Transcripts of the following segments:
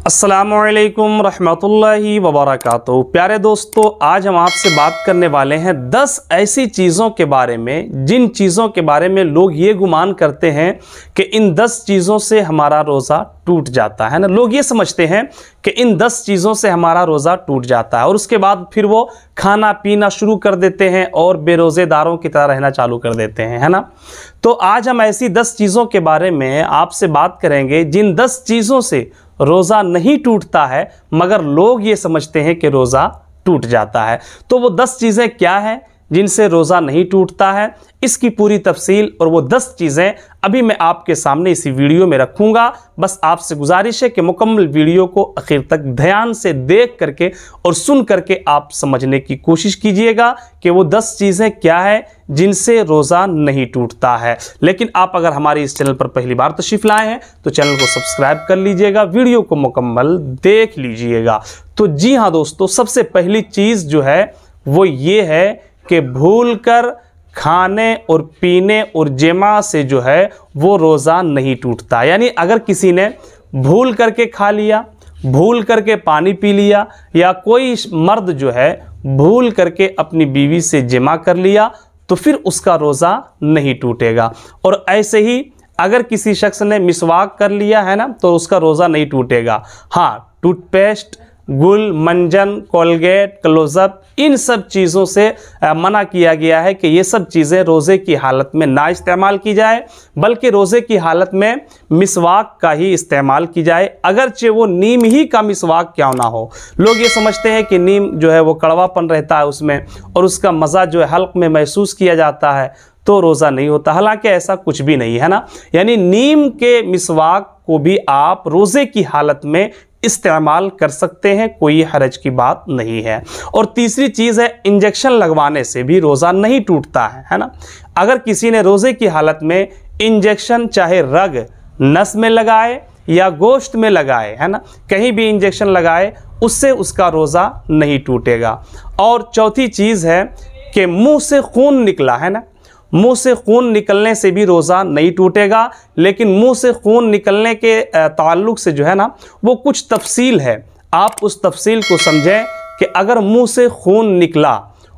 अस्सलामुअलैकुम रहमतुल्लाहि वबरकातुहू। प्यारे दोस्तों, आज हम आपसे बात करने वाले हैं 10 ऐसी चीज़ों के बारे में जिन चीज़ों के बारे में लोग ये गुमान करते हैं कि इन 10 चीज़ों से हमारा रोज़ा टूट जाता है ना। लोग ये समझते हैं कि इन 10 चीज़ों से हमारा रोज़ा टूट जाता है और उसके बाद फिर वो खाना पीना शुरू कर देते हैं और बेरोज़ेदारों की तरह रहना चालू कर देते हैं, है ना। तो आज हम ऐसी 10 चीज़ों के बारे में आपसे बात करेंगे जिन 10 चीज़ों से रोज़ा नहीं टूटता है, मगर लोग ये समझते हैं कि रोज़ा टूट जाता है। तो वो 10 चीज़ें क्या हैं जिनसे रोज़ा नहीं टूटता है, इसकी पूरी तफसील और वो 10 चीज़ें अभी मैं आपके सामने इसी वीडियो में रखूँगा। बस आपसे गुजारिश है कि मुकम्मल वीडियो को आखिर तक ध्यान से देख करके और सुन करके आप समझने की कोशिश कीजिएगा कि वो 10 चीज़ें क्या है जिनसे रोज़ा नहीं टूटता है। लेकिन आप अगर हमारे इस चैनल पर पहली बार तशरीफ़ लाए हैं तो चैनल को सब्सक्राइब कर लीजिएगा, वीडियो को मुकम्मल देख लीजिएगा। तो जी हाँ दोस्तों, सबसे पहली चीज़ जो है वो ये है कि भूलकर खाने और पीने और जमा से जो है वो रोज़ा नहीं टूटता। यानी अगर किसी ने भूल करके खा लिया, भूल करके पानी पी लिया, या कोई मर्द जो है भूल करके अपनी बीवी से जमा कर लिया, तो फिर उसका रोज़ा नहीं टूटेगा। और ऐसे ही अगर किसी शख्स ने मिसवाक कर लिया है ना, तो उसका रोज़ा नहीं टूटेगा। हाँ, टूथपेस्ट, गुल, मंजन, कोलगेट, क्लोजअप, इन सब चीज़ों से मना किया गया है कि ये सब चीज़ें रोज़े की हालत में ना इस्तेमाल की जाए, बल्कि रोज़े की हालत में मिसवाक का ही इस्तेमाल की जाए, अगरचे वो नीम ही का मिसवाक क्यों ना हो। लोग ये समझते हैं कि नीम जो है वो कड़वापन रहता है उसमें और उसका मज़ा जो है हल्क में महसूस किया जाता है, तो रोज़ा नहीं होता। हालांकि ऐसा कुछ भी नहीं है ना। यानी नीम के मिसवाक को भी आप रोज़े की हालत में इस्तेमाल कर सकते हैं, कोई हरज की बात नहीं है। और तीसरी चीज़ है, इंजेक्शन लगवाने से भी रोज़ा नहीं टूटता है ना। अगर किसी ने रोज़े की हालत में इंजेक्शन चाहे रग नस में लगाए या गोश्त में लगाए, है ना, कहीं भी इंजेक्शन लगाए, उससे उसका रोज़ा नहीं टूटेगा। और चौथी चीज़ है कि मुंह से खून निकला है ना, मुंह से खून निकलने से भी रोज़ा नहीं टूटेगा। लेकिन मुंह से खून निकलने के ताल्लुक से जो है ना वो कुछ तफसील है, आप उस तफसील को समझें कि अगर मुंह से खून निकला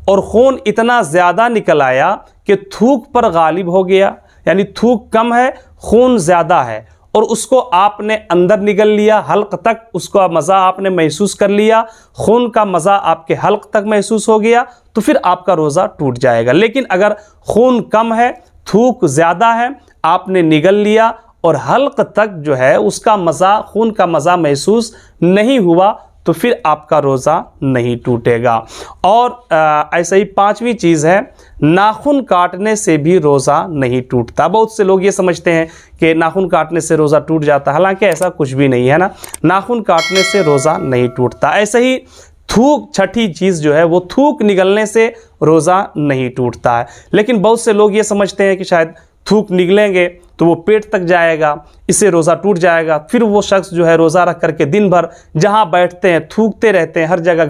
और खून इतना ज़्यादा निकल आया कि थूक पर गालिब हो गया, यानी थूक कम है खून ज़्यादा है, और उसको आपने अंदर निगल लिया, हल्क तक उसका मज़ा आपने महसूस कर लिया, खून का मज़ा आपके हल्क तक महसूस हो गया, तो फिर आपका रोज़ा टूट जाएगा। लेकिन अगर खून कम है, थूक ज़्यादा है, आपने निगल लिया और हल्क तक जो है उसका मज़ा, खून का मज़ा महसूस नहीं हुआ, तो फिर आपका रोज़ा नहीं टूटेगा। और ऐसे ही पांचवी चीज़ है, नाखून काटने से भी रोज़ा नहीं टूटता। बहुत से लोग ये समझते हैं कि नाखून काटने से रोज़ा टूट जाता है, हालांकि ऐसा कुछ भी नहीं है ना। नाखून काटने से रोज़ा नहीं टूटता। ऐसे ही थूक, छठी चीज़ जो है वो थूक निगलने से रोज़ा नहीं टूटता है। लेकिन बहुत से लोग ये समझते हैं कि शायद थूक निकलेंगे तो वो पेट तक जाएगा, इससे रोज़ा टूट जाएगा। फिर वो शख्स जो है रोज़ा रख करके दिन भर जहाँ बैठते हैं थूकते रहते हैं, हर जगह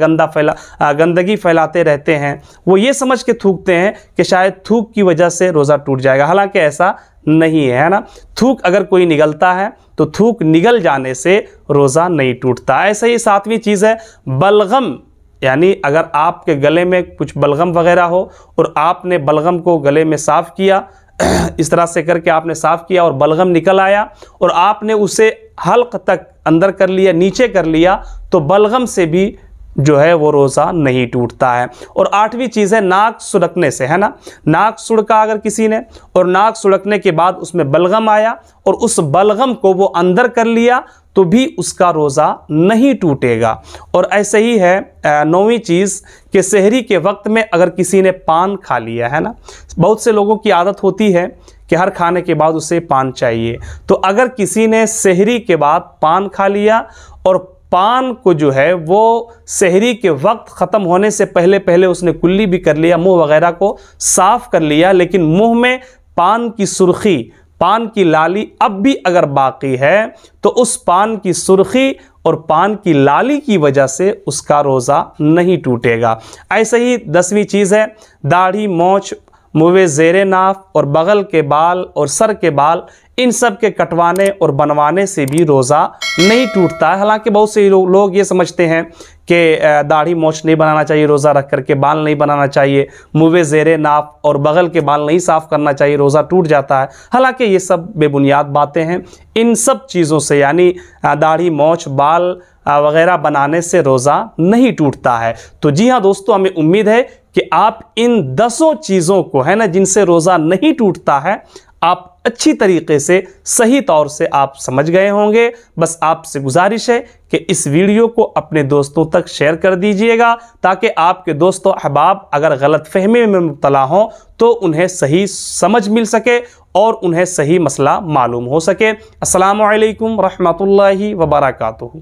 गंदगी फैलाते रहते हैं। वो ये समझ के थूकते हैं कि शायद थूक की वजह से रोज़ा टूट जाएगा, हालांकि ऐसा नहीं है ना। थूक अगर कोई निगलता है तो थूक निगल जाने से रोज़ा नहीं टूटता। ऐसे ही सातवीं चीज़ है बलगम, यानी अगर आपके गले में कुछ बलगम वगैरह हो और आपने बलगम को गले में साफ़ किया, इस तरह से करके आपने साफ़ किया और बलगम निकल आया और आपने उसे हल्क तक अंदर कर लिया, नीचे कर लिया, तो बलगम से भी जो है वो रोज़ा नहीं टूटता है। और आठवीं चीज़ है नाक सुड़कने से, है ना। नाक सुड़का अगर किसी ने और नाक सुड़कने के बाद उसमें बलगम आया और उस बलगम को वो अंदर कर लिया, तो भी उसका रोज़ा नहीं टूटेगा। और ऐसे ही है नौवीं चीज़ कि सहरी के वक्त में अगर किसी ने पान खा लिया, है ना। बहुत से लोगों की आदत होती है कि हर खाने के बाद उसे पान चाहिए, तो अगर किसी ने सहरी के बाद पान खा लिया और पान को जो है वो सहरी के वक्त ख़त्म होने से पहले पहले उसने कुल्ली भी कर लिया, मुंह वगैरह को साफ़ कर लिया, लेकिन मुंह में पान की सुर्खी, पान की लाली अब भी अगर बाकी है, तो उस पान की सुर्खी और पान की लाली की वजह से उसका रोज़ा नहीं टूटेगा। ऐसे ही 10वीं चीज़ है दाढ़ी, मोछ, मुँह ज़ेरे नाफ और बगल के बाल और सर के बाल, इन सब के कटवाने और बनवाने से भी रोज़ा नहीं टूटता है। हालांकि बहुत से लोग ये समझते हैं कि दाढ़ी मोछ नहीं बनाना चाहिए रोज़ा रख करके, बाल नहीं बनाना चाहिए, मुँह ज़ेरे नाफ और बगल के बाल नहीं साफ़ करना चाहिए, रोज़ा टूट जाता है। हालांकि ये सब बेबुनियाद बातें हैं। इन सब चीज़ों से यानी दाढ़ी मोछ बाल वगैरह बनाने से रोज़ा नहीं टूटता है। तो जी हाँ दोस्तों, हमें उम्मीद है कि आप इन 10 चीज़ों को, है ना, जिनसे रोज़ा नहीं टूटता है, आप अच्छी तरीके से सही तौर से आप समझ गए होंगे। बस आपसे गुजारिश है कि इस वीडियो को अपने दोस्तों तक शेयर कर दीजिएगा, ताकि आपके दोस्तों अहबाब अगर गलत फहमी में मुब्तला हों तो उन्हें सही समझ मिल सके और उन्हें सही मसला मालूम हो सके। अस्सलामु अलैकुम रहमतुल्लाहि व बरकातुहू।